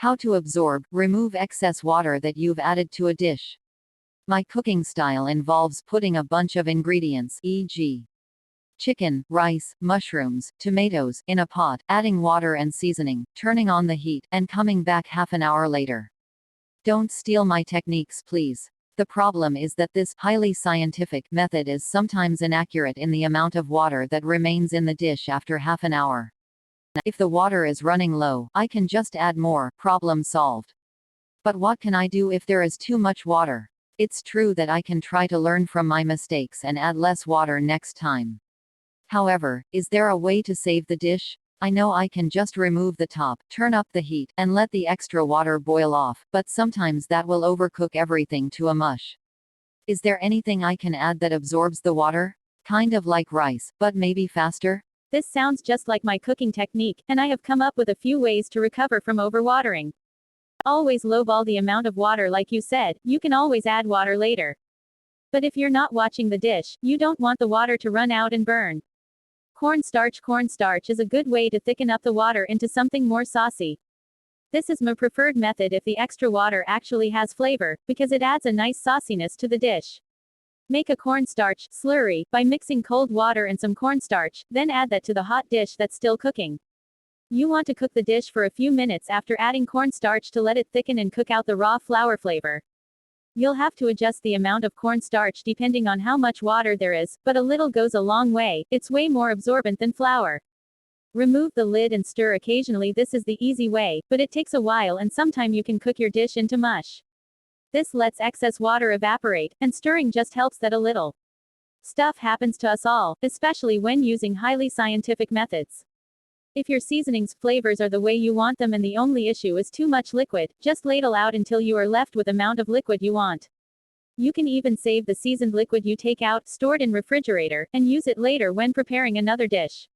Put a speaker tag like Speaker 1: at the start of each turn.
Speaker 1: How to absorb, remove excess water that you've added to a dish. My cooking style involves putting a bunch of ingredients, e.g., chicken, rice, mushrooms, tomatoes, in a pot, adding water and seasoning, turning on the heat, and coming back half an hour later. Don't steal my techniques, please. The problem is that this highly scientific method is sometimes inaccurate in the amount of water that remains in the dish after half an hour. If the water is running low, I can just add more, problem solved. But what can I do if there is too much water? It's true that I can try to learn from my mistakes and add less water next time. However, is there a way to save the dish? I know I can just remove the top, turn up the heat, and let the extra water boil off, but sometimes that will overcook everything to a mush. Is there anything I can add that absorbs the water? Kind of like rice, but maybe faster?
Speaker 2: This sounds just like my cooking technique, and I have come up with a few ways to recover from overwatering. Always lowball the amount of water like you said, you can always add water later. But if you're not watching the dish, you don't want the water to run out and burn. Cornstarch is a good way to thicken up the water into something more saucy. This is my preferred method if the extra water actually has flavor, because it adds a nice sauciness to the dish. Make a cornstarch slurry by mixing cold water and some cornstarch, then add that to the hot dish that's still cooking. You want to cook the dish for a few minutes after adding cornstarch to let it thicken and cook out the raw flour flavor. You'll have to adjust the amount of cornstarch depending on how much water there is, but a little goes a long way. It's way more absorbent than flour. Remove the lid and stir occasionally. This is the easy way, but it takes a while and sometime you can cook your dish into mush. This lets excess water evaporate, and stirring just helps that a little. Stuff happens to us all, especially when using highly scientific methods. If your seasonings, flavors are the way you want them and the only issue is too much liquid, just ladle out until you are left with the amount of liquid you want. You can even save the seasoned liquid you take out, store it in refrigerator, and use it later when preparing another dish.